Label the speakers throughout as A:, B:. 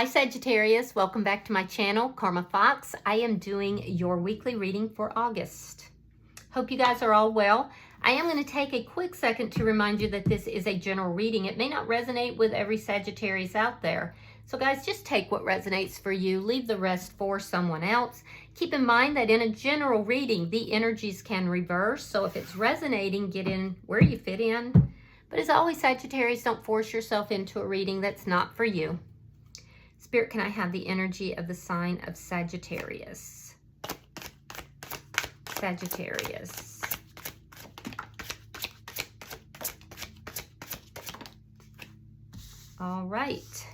A: Hi Sagittarius, welcome back to my channel, Karma Fox. I am doing your weekly reading for August. Hope you guys are all well. I am going to take a quick second to remind you that this is a general reading. It may not resonate with every Sagittarius out there. So guys, just take what resonates for you. Leave the rest for someone else. Keep in mind that in a general reading, the energies can reverse. So if it's resonating, get in where you fit in. But as always, Sagittarius, don't force yourself into a reading that's not for you. Spirit, can I have the energy of the sign of Sagittarius? Sagittarius. All right.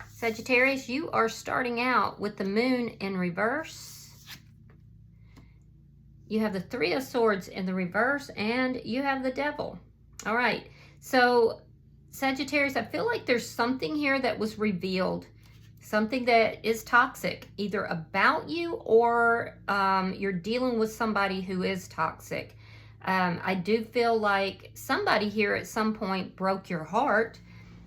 A: Sagittarius, you are starting out with the moon in reverse. You have the Three of Swords in the reverse, and you have the Devil. All right. So, Sagittarius, I feel like there's something here that was revealed. Something that is toxic, either about you or you're dealing with somebody who is toxic. I do feel like somebody here at some point broke your heart.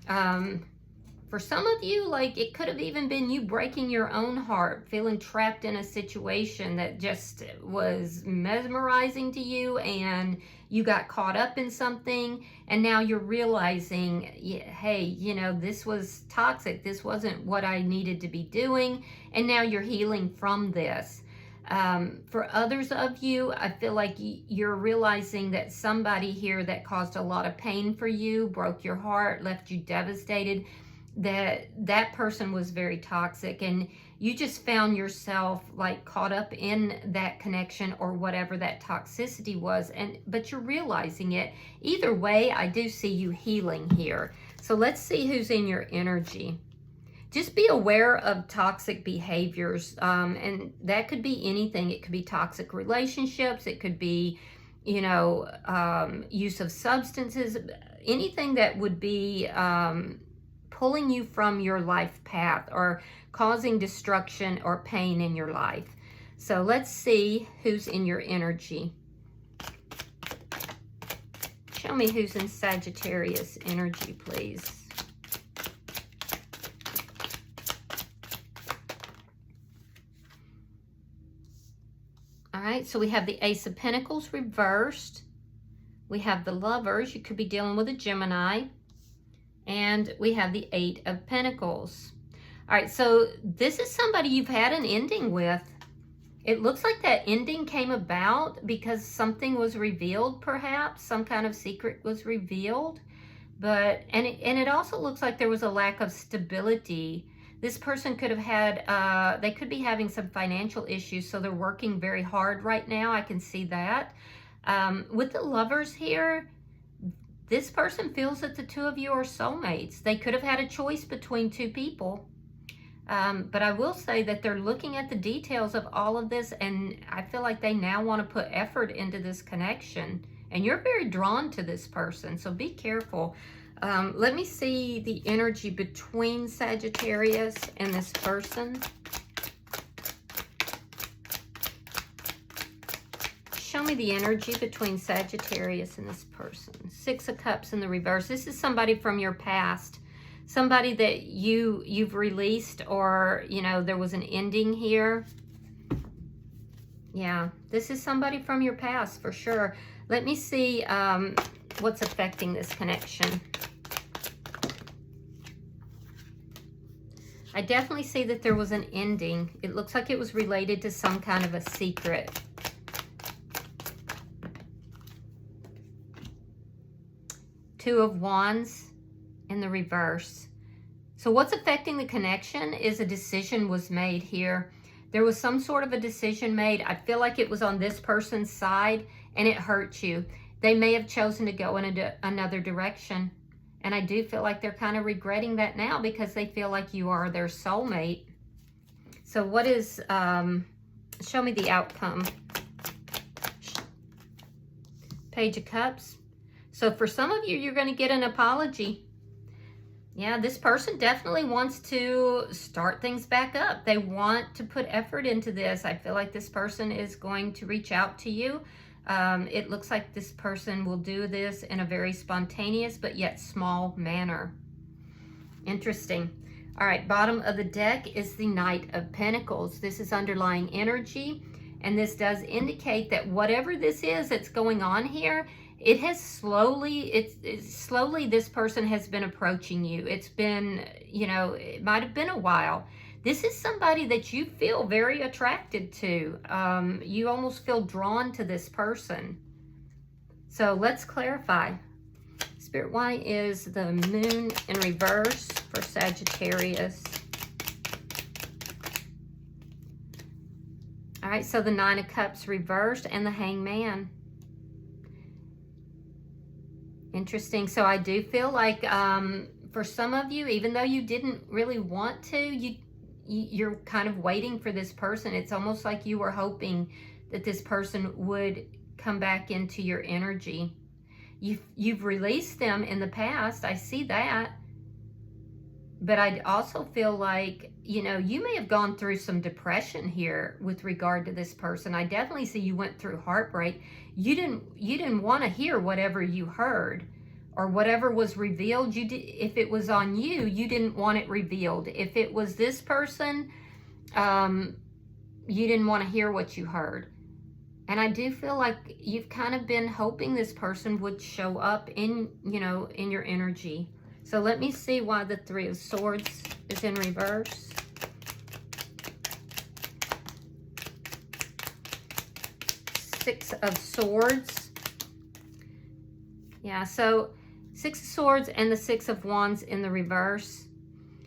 A: For some of you, like it could have even been you breaking your own heart, feeling trapped in a situation that just was mesmerizing to you and you got caught up in something and now you're realizing, hey, you know, this was toxic. This wasn't what I needed to be doing. And now you're healing from this. For others of you, I feel like you're realizing that somebody here that caused a lot of pain for you, broke your heart, left you devastated, that person was very toxic and you just found yourself like caught up in that connection or whatever that toxicity was, but you're realizing it. Either way, I do see you healing here. So let's see who's in your energy. Just be aware of toxic behaviors, and that could be anything. It could be toxic relationships. It could be, you know, use of substances, anything that would be pulling you from your life path or causing destruction or pain in your life. So let's see who's in your energy. Show me who's in Sagittarius energy, please. All right, so we have the Ace of Pentacles reversed. We have the Lovers. You could be dealing with a Gemini. And we have the Eight of Pentacles. All right, so this is somebody you've had an ending with. It looks like that ending came about because something was revealed, perhaps. Some kind of secret was revealed. And it also looks like there was a lack of stability. This person could have had, they could be having some financial issues, so they're working very hard right now. I can see that. With the Lovers here, this person feels that the two of you are soulmates. They could have had a choice between two people. But I will say that they're looking at the details of all of this, and I feel like they now want to put effort into this connection. And you're very drawn to this person, so be careful. Let me see the energy between Sagittarius and this person. Show me the energy between Sagittarius and this person. Six of Cups in the reverse. This is somebody from your past. Somebody that you've released, or, you know, there was an ending here. Yeah, this is somebody from your past for sure. Let me see what's affecting this connection. I definitely see that there was an ending. It looks like it was related to some kind of a secret. Two of Wands in the reverse. So what's affecting the connection is a decision was made here. There was some sort of a decision made. I feel like it was on this person's side and it hurt you. They may have chosen to go in another direction. And I do feel like they're kind of regretting that now because they feel like you are their soulmate. So what is, show me the outcome. Page of Cups. So for some of you, you're going to get an apology. Yeah, this person definitely wants to start things back up. They want to put effort into this. I feel like this person is going to reach out to you. It looks like this person will do this in a very spontaneous but yet small manner. Interesting. All right, bottom of the deck is the Knight of Pentacles. This is underlying energy, and this does indicate that whatever this is that's going on here, it has slowly, slowly this person has been approaching you. It's been, you know, it might have been a while. This is somebody that you feel very attracted to. You almost feel drawn to this person. So let's clarify. Spirit, why is the moon in reverse for Sagittarius? All right, so the Nine of Cups reversed and the Hangman. Interesting. So I do feel like for some of you, even though you didn't really want to, you're kind of waiting for this person. It's almost like you were hoping that this person would come back into your energy. You've released them in the past. I see that. But I also feel like, you know, you may have gone through some depression here with regard to this person. I definitely see you went through heartbreak. You didn't want to hear whatever you heard or whatever was revealed. If it was on you, you didn't want it revealed. If it was this person, you didn't want to hear what you heard. And I do feel like you've kind of been hoping this person would show up in, you know, in your energy. So let me see why the Three of Swords is in reverse. Six of Swords. Yeah, so Six of Swords and the Six of Wands in the reverse.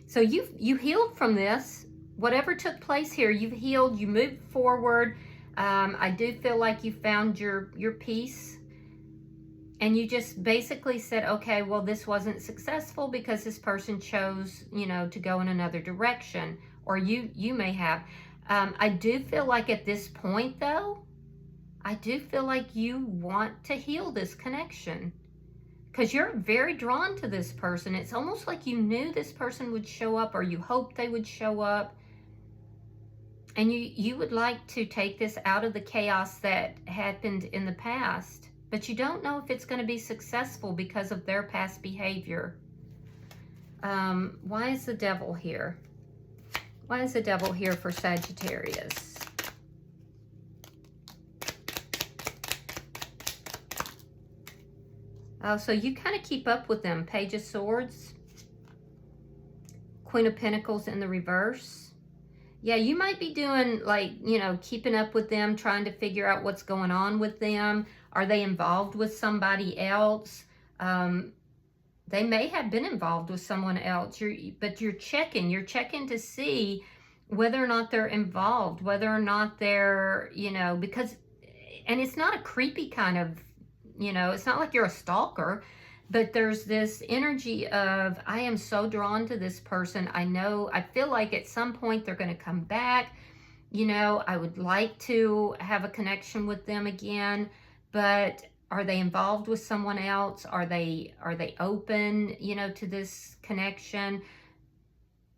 A: So you healed from this. Whatever took place here, you've healed, you moved forward. I do feel like you found your peace, and you just basically said, okay, well, this wasn't successful because this person chose, you know, to go in another direction, or you may have. I do feel like at this point, though, I do feel like you want to heal this connection because you're very drawn to this person. It's almost like you knew this person would show up, or you hoped they would show up. And you would like to take this out of the chaos that happened in the past, but you don't know if it's going to be successful because of their past behavior. Why is the Devil here? Why is the Devil here for Sagittarius? Oh, so you kind of keep up with them. Page of Swords. Queen of Pentacles in the reverse. Yeah, you might be doing, like, you know, keeping up with them, trying to figure out what's going on with them. Are they involved with somebody else? They may have been involved with someone else, but you're checking to see whether or not they're involved, whether or not they're, you know, because, and it's not a creepy kind of, you know, it's not like you're a stalker. But there's this energy of, I am so drawn to this person. I feel like at some point they're going to come back. You know, I would like to have a connection with them again. But are they involved with someone else? Are they open, you know, to this connection?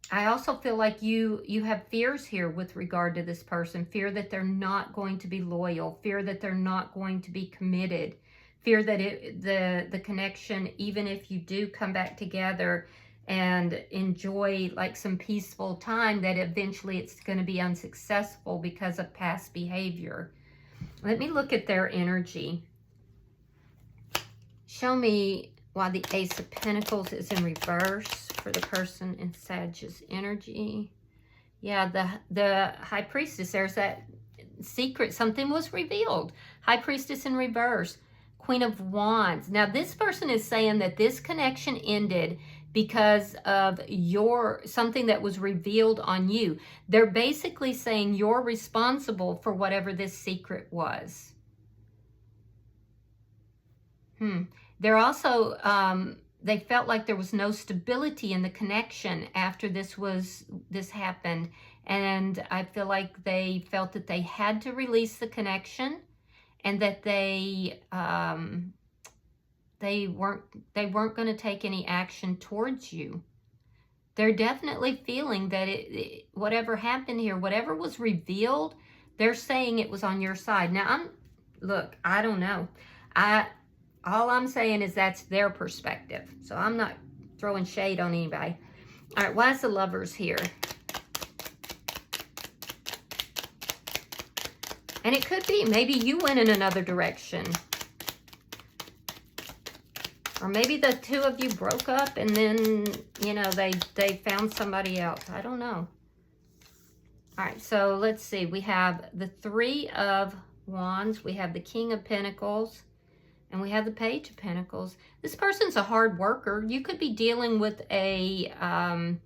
A: I also feel like you have fears here with regard to this person. Fear that they're not going to be loyal. Fear that they're not going to be committed. Fear that the connection, even if you do come back together and enjoy like some peaceful time, that eventually it's going to be unsuccessful because of past behavior. Let me look at their energy. Show me why the Ace of Pentacles is in reverse for the person in Sagittarius energy. Yeah, the High Priestess, there's that secret. Something was revealed. High Priestess in reverse. Queen of Wands. Now, this person is saying that this connection ended because of something that was revealed on you. They're basically saying you're responsible for whatever this secret was. They're also, they felt like there was no stability in the connection after this happened. And I feel like they felt that they had to release the connection, and that they weren't going to take any action towards you. They're definitely feeling that whatever happened here, whatever was revealed, they're saying it was on your side. Now, look, I don't know. All I'm saying is that's their perspective. So I'm not throwing shade on anybody. All right, why is the Lovers here? And it could be, maybe you went in another direction. Or maybe the two of you broke up and then, you know, they found somebody else. I don't know. All right, so let's see. We have the Three of Wands. We have the King of Pentacles. And we have the Page of Pentacles. This person's a hard worker. You could be dealing with an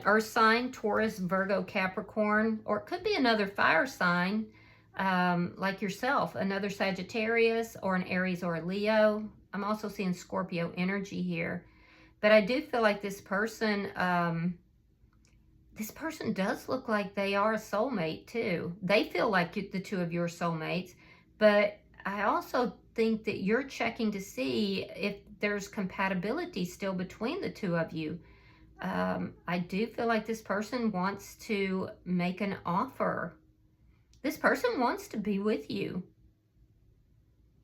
A: earth sign, Taurus, Virgo, Capricorn, or it could be another fire sign like yourself, another Sagittarius or an Aries or a Leo. I'm also seeing Scorpio energy here. But I do feel like this person does look like they are a soulmate too. They feel like the two of you are soulmates, but I also think that you're checking to see if there's compatibility still between the two of you. I do feel like this person wants to make an offer. This person wants to be with you.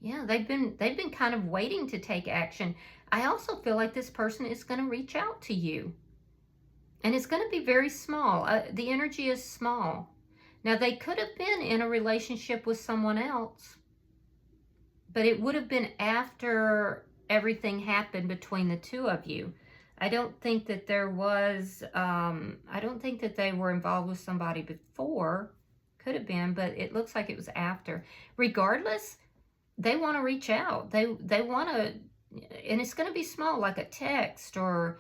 A: Yeah, they've been kind of waiting to take action. I also feel like this person is going to reach out to you. And it's going to be very small. The energy is small. Now, they could have been in a relationship with someone else, but it would have been after everything happened between the two of you. I don't think that there was, I don't think that they were involved with somebody before. Could have been, but it looks like it was after. Regardless, they want to reach out. They want to, and it's going to be small, like a text, or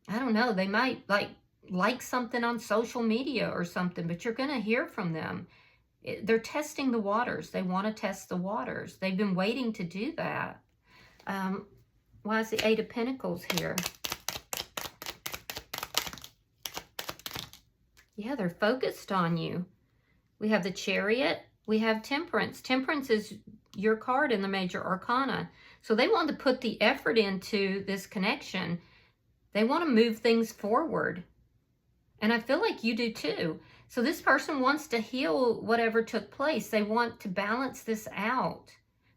A: I don't know, they might like something on social media or something, but you're going to hear from them. They're testing the waters. They want to test the waters. They've been waiting to do that. Why is the Eight of Pentacles here? Yeah, they're focused on you. We have the Chariot. We have Temperance. Temperance is your card in the Major Arcana. So they want to put the effort into this connection. They want to move things forward. And I feel like you do too. So this person wants to heal whatever took place. They want to balance this out.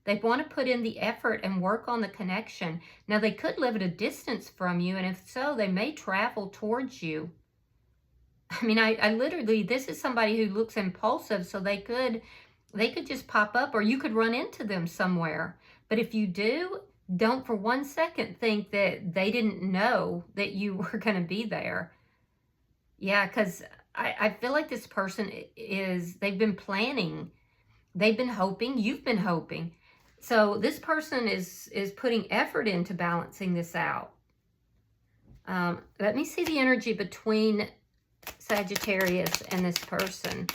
A: They want to put in the effort and work on the connection. Now, they could live at a distance from you, and if so, they may travel towards you. I mean, I literally, this is somebody who looks impulsive, so they could just pop up, or you could run into them somewhere. But if you do, don't for 1 second think that they didn't know that you were going to be there. Yeah, because I feel like this person they've been planning. They've been hoping. You've been hoping. So this person is putting effort into balancing this out. Let me see the energy between Sagittarius and this person.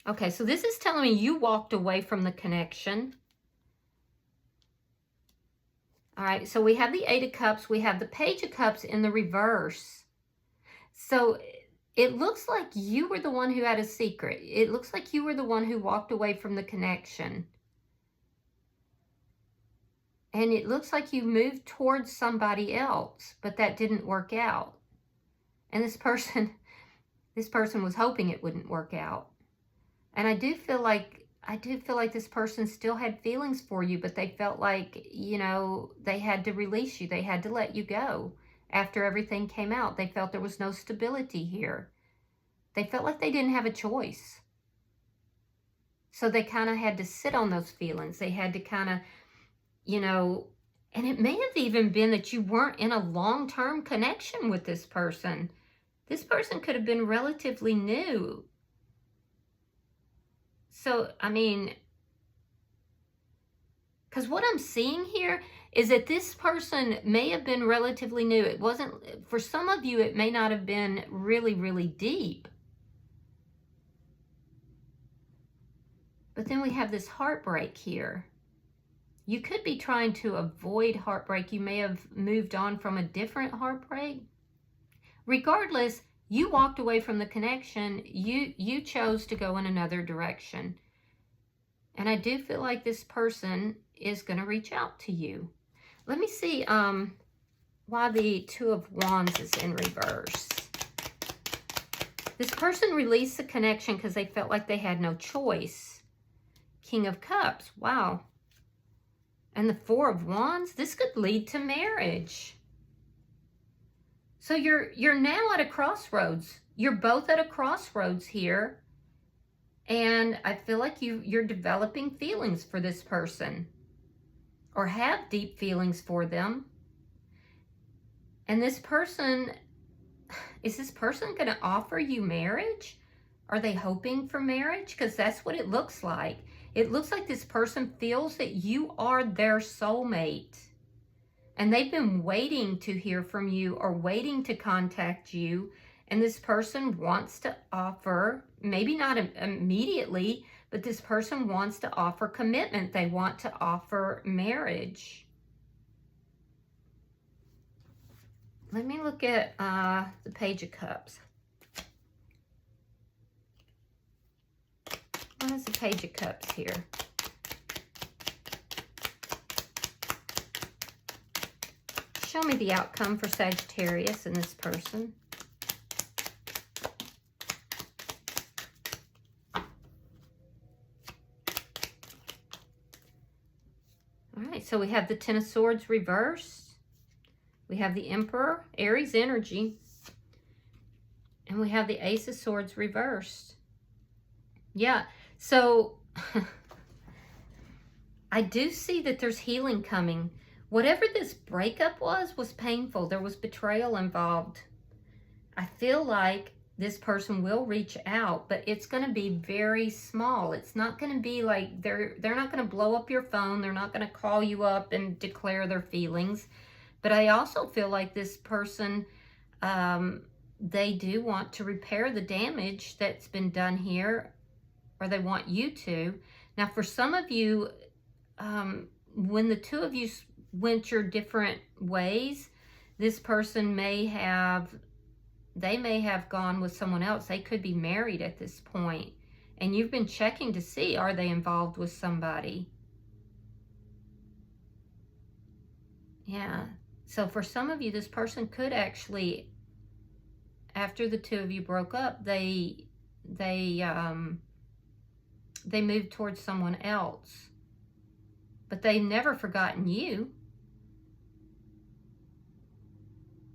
A: Okay, so this is telling me you walked away from the connection. All right, so we have the Eight of Cups. We have the Page of Cups in the reverse. So it looks like you were the one who had a secret. It looks like you were the one who walked away from the connection. And it looks like you moved towards somebody else, but that didn't work out. And this person was hoping it wouldn't work out. And I do feel like this person still had feelings for you, but they felt like, you know, they had to release you. They had to let you go after everything came out. They felt there was no stability here. They felt like they didn't have a choice. So they kind of had to sit on those feelings. They had to kind of, you know, and it may have even been that you weren't in a long-term connection with this person. This person could have been relatively new. So, I mean, because what I'm seeing here is that this person may have been relatively new. It wasn't, for some of you, it may not have been really, really deep. But then we have this heartbreak here. You could be trying to avoid heartbreak. You may have moved on from a different heartbreak. Regardless, you walked away from the connection. You chose to go in another direction. And I do feel like this person is going to reach out to you. Let me see why the Two of Wands is in reverse. This person released the connection because they felt like they had no choice. King of Cups. Wow. and the Four of Wands, this could lead to marriage. So you're now at a crossroads. You're both at a crossroads here. And I feel like you're developing feelings for this person, or have deep feelings for them. And this person, is this person going to offer you marriage? Are they hoping for marriage? Because that's what it looks like. It looks like this person feels that you are their soulmate. And they've been waiting to hear from you or waiting to contact you. And this person wants to offer, maybe not immediately, but this person wants to offer commitment. They want to offer marriage. Let me look at the Page of Cups. What is the Page of Cups here? Show me the outcome for Sagittarius and this person. All right, so we have the Ten of Swords reversed. We have the Emperor, Aries energy. And we have the Ace of Swords reversed. Yeah, so I do see that there's healing coming. Whatever this breakup was painful. There was betrayal involved. I feel like this person will reach out, but it's going to be very small. It's not going to be like they're not going to blow up your phone. They're not going to call you up and declare their feelings. But I also feel like this person, they do want to repair the damage that's been done here, or they want you to. Now, for some of you, when the two of you went your different ways, this person may have gone with someone else. They could be married at this point, and you've been checking to see, are they involved with somebody? Yeah. So for some of you, this person could actually, after the two of you broke up, they moved towards someone else, but they've never forgotten you.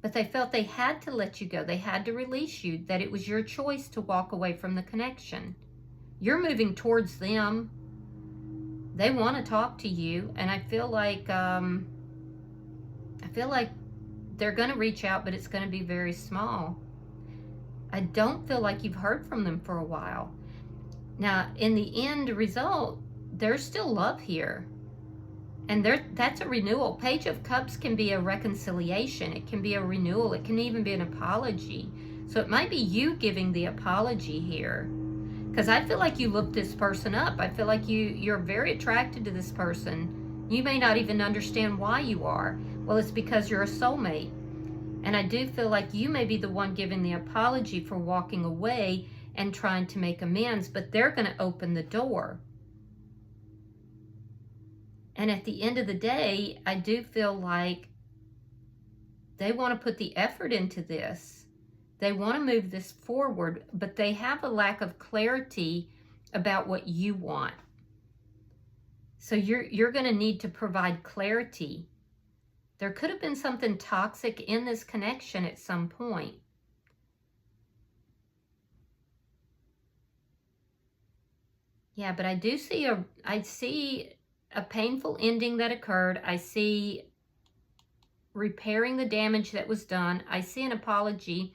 A: But they felt they had to let you go. They had to release you, that it was your choice to walk away from the connection. You're moving towards them. They want to talk to you, and I feel like they're going to reach out, but it's going to be very small. I don't feel like you've heard from them for a while. Now, in the end result, there's still love here. And that's a renewal. Page of Cups can be a reconciliation. It can be a renewal. It can even be an apology. So it might be you giving the apology here. Because I feel like you looked this person up. I feel like you're very attracted to this person. You may not even understand why you are. Well, it's because you're a soulmate. And I do feel like you may be the one giving the apology for walking away and trying to make amends, but they're going to open the door. And at the end of the day, I do feel like they want to put the effort into this. They want to move this forward, but they have a lack of clarity about what you want. So you're going to need to provide clarity. There could have been something toxic in this connection at some point. Yeah, but I do see a painful ending that occurred. I see repairing the damage that was done. I see an apology.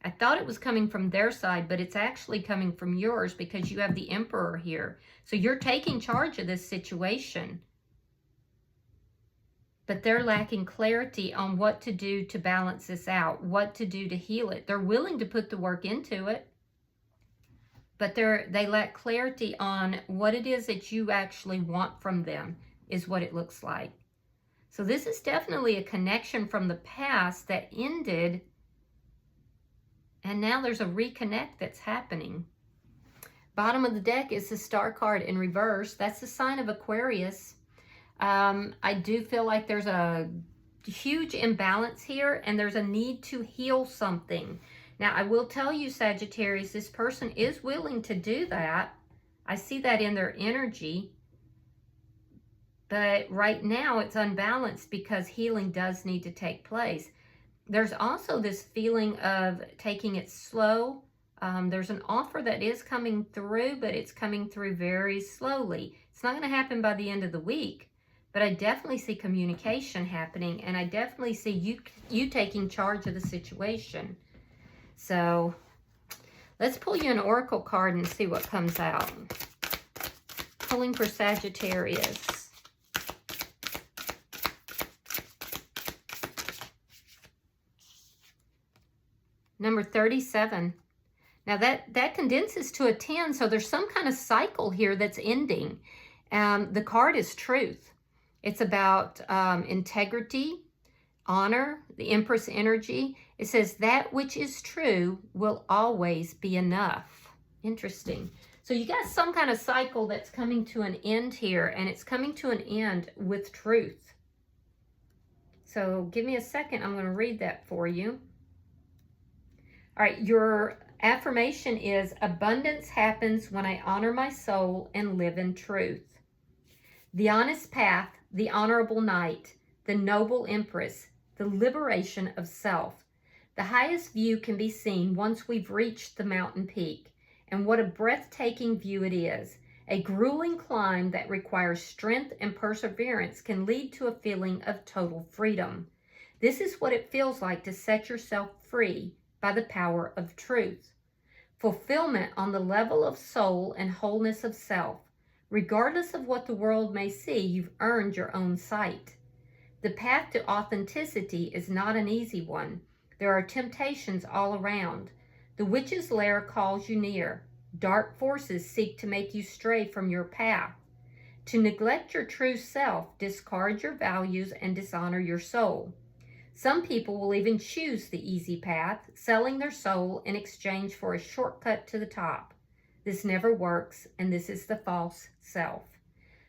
A: I thought it was coming from their side, but it's actually coming from yours because you have the Emperor here. So you're taking charge of this situation. But they're lacking clarity on what to do to balance this out, what to do to heal it. They're willing to put the work into it, but they lack clarity on what it is that you actually want from them, is what it looks like. So this is definitely a connection from the past that ended, and now there's a reconnect that's happening. Bottom of the deck is the Star card in reverse. That's the sign of Aquarius. I do feel like there's a huge imbalance here, and there's a need to heal something. Now, I will tell you, Sagittarius, this person is willing to do that. I see that in their energy. But right now it's unbalanced because healing does need to take place. There's also this feeling of taking it slow. There's an offer that is coming through, but it's coming through very slowly. It's not going to happen by the end of the week, but I definitely see communication happening, and I definitely see you taking charge of the situation. So let's pull you an oracle card and see what comes out. Pulling for Sagittarius. Number 37. Now that condenses to a 10, so there's some kind of cycle here that's ending. The card is truth. It's about integrity, honor, the Empress energy. It says that which is true will always be enough. Interesting. So you got some kind of cycle that's coming to an end here, and it's coming to an end with truth. So give me a second. I'm going to read that for you. All right, your affirmation is, abundance happens when I honor my soul and live in truth. The honest path, the honorable knight, the noble empress, the liberation of self. The highest view can be seen once we've reached the mountain peak. And what a breathtaking view it is. A grueling climb that requires strength and perseverance can lead to a feeling of total freedom. This is what it feels like to set yourself free by the power of truth. Fulfillment on the level of soul and wholeness of self. Regardless of what the world may see, you've earned your own sight. The path to authenticity is not an easy one. There are temptations all around. The witch's lair calls you near. Dark forces seek to make you stray from your path. To neglect your true self, discard your values, and dishonor your soul. Some people will even choose the easy path, selling their soul in exchange for a shortcut to the top. This never works, and this is the false self.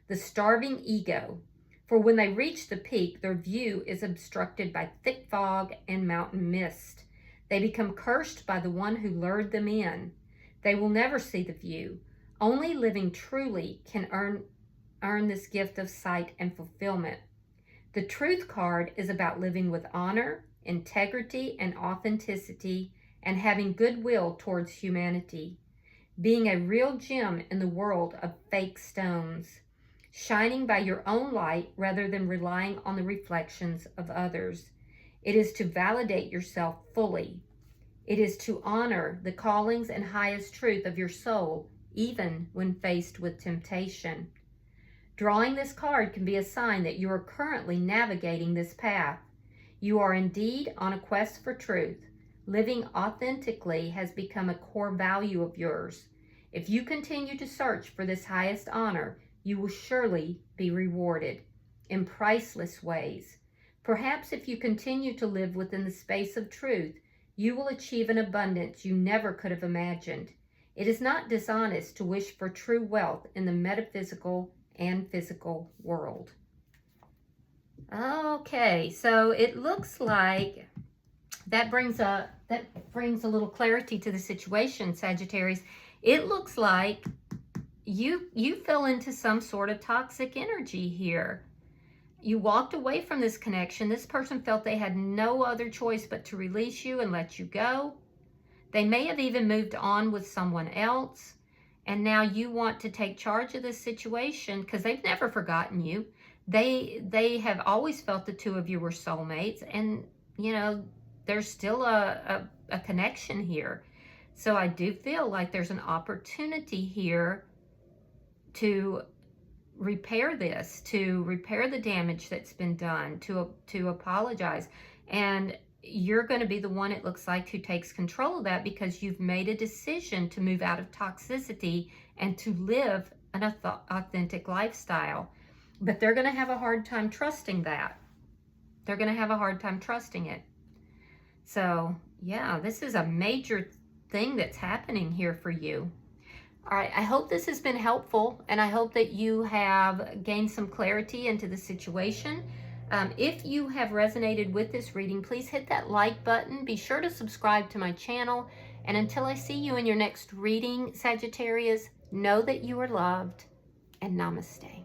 A: The starving ego. For when they reach the peak, their view is obstructed by thick fog and mountain mist. They become cursed by the one who lured them in. They will never see the view. Only living truly can earn this gift of sight and fulfillment. The truth card is about living with honor, integrity, and authenticity, and having goodwill towards humanity. Being a real gem in the world of fake stones. Shining by your own light rather than relying on the reflections of others. It is to validate yourself fully. It is to honor the callings and highest truth of your soul, even when faced with temptation. Drawing this card can be a sign that you are currently navigating this path. You are indeed on a quest for truth. Living authentically has become a core value of yours. If you continue to search for this highest honor, you will surely be rewarded in priceless ways. Perhaps if you continue to live within the space of truth, you will achieve an abundance you never could have imagined. It is not dishonest to wish for true wealth in the metaphysical and physical world. Okay, so it looks like that brings a little clarity to the situation, Sagittarius. It looks like you fell into some sort of toxic energy here. You walked away from this connection. This person felt they had no other choice but to release you and let you go. They may have even moved on with someone else. And now you want to take charge of this situation because they've never forgotten you. They have always felt the two of you were soulmates. And, you know, there's still a connection here. So I do feel like there's an opportunity here to repair this, to repair the damage that's been done, to apologize. And you're going to be the one, it looks like, who takes control of that because you've made a decision to move out of toxicity and to live an authentic lifestyle. But they're going to have a hard time trusting that. They're going to have a hard time trusting it. So, yeah, this is a major thing that's happening here for you. All right, I hope this has been helpful, and I hope that you have gained some clarity into the situation. If you have resonated with this reading, please hit that like button. Be sure to subscribe to my channel. And until I see you in your next reading, Sagittarius, know that you are loved, and namaste.